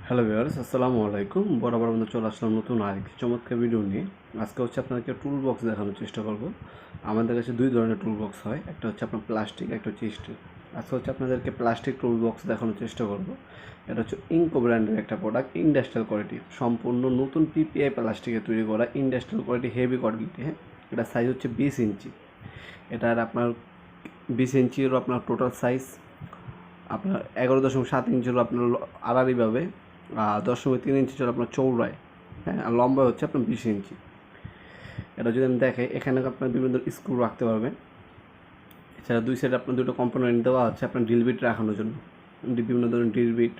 Hello viewers, আসসালামু আলাইকুম। বরাবর আমরা চলে আসলাম নতুন আরেকটি চমৎকার ভিডিও নিয়ে। আজকে আপনাদেরকে টুল বক্স দেখানোর চেষ্টা করব। আমাদের কাছে দুই ধরনের টুল বক্স হয়, একটা হচ্ছে আপনার প্লাস্টিক, একটা হচ্ছে স্টিল। আজকে আপনাদেরকে প্লাস্টিক টুল বক্স দেখানোর চেষ্টা করব। এটা হচ্ছে ইনকো ব্র্যান্ডের একটা প্রোডাক্ট, ইন্ডাস্ট্রিয়াল কোয়ালিটি, সম্পূর্ণ নতুন পিপিআই প্লাস্টিকে তৈরি করা ইন্ডাস্ট্রিয়াল কোয়ালিটি হেভি কোয়ালিটি। হ্যাঁ, এটা সাইজ হচ্ছে 20 ইঞ্চি। এটার আপনার 20 ইঞ্চির আপনার টোটাল সাইজ আপনার 11.7 ইঞ্চি হলো আপনার আড়াআড়িভাবে, 10.3 ইঞ্চি হলো আপনার চৌড়ায়। হ্যাঁ, আর লম্বা হচ্ছে আপনার 20 ইঞ্চি। এটা যদি আমি দেখাই, এখানে আপনার বিভিন্ন স্ক্রু রাখতে পারবেন। এছাড়া দুই সাইডে আপনার দুটো কম্পোনেন্ট দেওয়া আছে আপনার ড্রিল বিট রাখানোর জন্য। বিভিন্ন ধরনের ড্রিল বিট,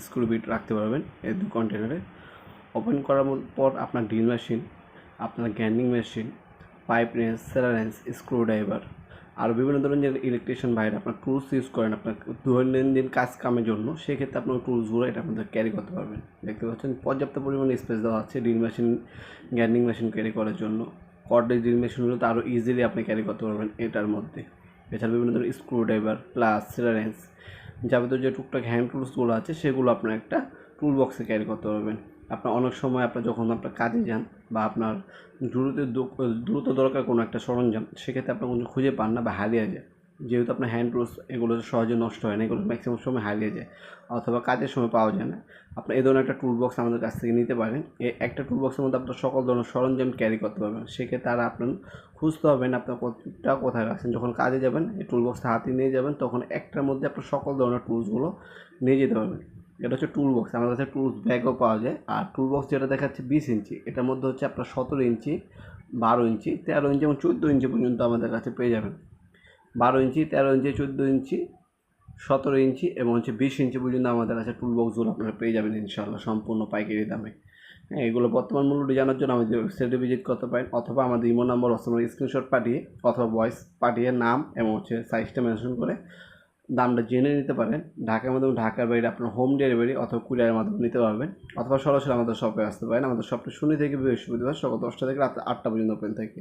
স্ক্রু বিট রাখতে পারবেন এই দুই কন্টেনারে। ওপেন করার পর আপনার ড্রিল মেশিন, আপনার গ্যান্ডিং মেশিন, পাইপ রেঞ্চ, সেলার রেঞ্চ, স্ক্রু ড্রাইভার, আর বিভিন্ন ধরনের ইলেকট্রিশিয়ান ভাইরা আপনার টুলস ইউজ করেন আপনার দৈনন্দিন কাজ কামের জন্য, সেক্ষেত্রে আপনার টুলসগুলো এটা আপনাদের ক্যারি করতে পারবেন। দেখতে পাচ্ছেন পর্যাপ্ত পরিমাণে স্পেস দেওয়া আছে ড্রিল মেশিন, গ্যান্ডিং মেশিন ক্যারি করার জন্য। কর্ডের ড্রিল মেশিনগুলো তো আরও ইজিলি আপনি ক্যারি করতে পারবেন এটার মধ্যে। এছাড়া বিভিন্ন ধরনের স্ক্রু ড্রাইভার প্লাস সেলার রেঞ্চ, যাবতীয় যে টুকটাক হ্যান্ড টুলসগুলো আছে সেগুলো আপনার একটা টুল বক্সে ক্যারি করতে পারবেন। আপনার অনেক সময় আপনার যখন আপনার কাজে যান বা আপনার দ্রুত দরকার কোনো একটা সরঞ্জাম, সেক্ষেত্রে আপনার কোনো খুঁজে পান না বা হারিয়ে যায়। যেহেতু আপনার হ্যান্ড টুলস এগুলো সহজে নষ্ট হয় না, এগুলো ম্যাক্সিমাম সময় হারিয়ে যায় অথবা কাজের সময় পাওয়া যায় না। আপনি এই ধরনের একটা টুল বক্স আমাদের কাছ থেকে নিতে পারেন। এই একটা টুল বক্সের মধ্যে আপনার সকল ধরনের সরঞ্জাম ক্যারি করতে পারবেন। সেক্ষেত্রে আর আপনার খুঁজতে হবে না আপনার কোনটা কোথায় রাখছেন। যখন কাজে যাবেন এই টুল বক্সটা হাতে নিয়ে যাবেন, তখন একটার মধ্যে আপনার সকল ধরনের টুলসগুলো নিয়ে যেতে পারবেন। এটা হচ্ছে টুল বক্স। আমাদের কাছে টুলস ব্যাগও পাওয়া যায়। আর টুল বক্স যেটা দেখাচ্ছে 20 ইঞ্চি, এটার মধ্যে হচ্ছে আপনার 17 ইঞ্চি, 12 ইঞ্চি, 13 ইঞ্চি এবং 14 ইঞ্চি পর্যন্ত আমাদের কাছে পেয়ে যাবেন। 12 ইঞ্চি, 13 ইঞ্চি, 14 ইঞ্চি, 17 ইঞ্চি এবং হচ্ছে 20 ইঞ্চি পর্যন্ত আমাদের কাছে টুল বক্সগুলো আপনারা পেয়ে যাবেন ইনশাআল্লাহ সম্পূর্ণ পাইকারি দামে। হ্যাঁ, এগুলো বর্তমান মূল্যটি জানার জন্য আমাদের ওয়েবসাইটে ভিজিট করতে পারেন, অথবা আমাদের ইমো নাম্বার অথবা স্ক্রিনশট পাঠিয়ে অথবা ভয়েস পাঠিয়ে নাম এবং হচ্ছে সাইজটা মেনশন করে দামটা জেনে নিতে পারেন। ঢাকার মাধ্যমে, ঢাকার বাইরে আপনার হোম ডেলিভারি অথবা কুরিয়ারের মাধ্যমে নিতে পারবেন, অথবা সরাসরি আমাদের শপে আসতে পারেন। আমাদের শপটা শনি থেকে বৃহস্পতিবার সকাল 10টা থেকে রাত 8টা পর্যন্ত ওপেন থাকে।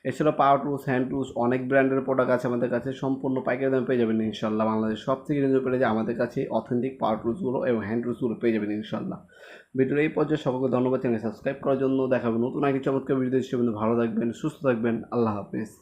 এছাড়া পাওয়ার টুলস, হ্যান্ড টুলস, অনেক ব্র্যান্ডের প্রোডাক্ট আছে আমাদের কাছে, সম্পূর্ণ পাইকারি দামে পেয়ে যাবেন ইনশাল্লাহ। বাংলাদেশ সব থেকে রিজনেবল প্রাইসে আমাদের কাছে অথেন্টিক পাওয়ার টুলসগুলো এবং হ্যান্ড টুলসগুলো পেয়ে যাবেন ইনশাল্লাহ। ভিডিওর এই পর্যায়ে সকলকে ধন্যবাদ, চ্যানেল সাবস্ক্রাইব করার জন্য। দেখাবেন নতুন একটি চমৎকার ভিডিও হিসেবে। ভালো থাকবেন, সুস্থ থাকবেন, আল্লাহ হাফিজ।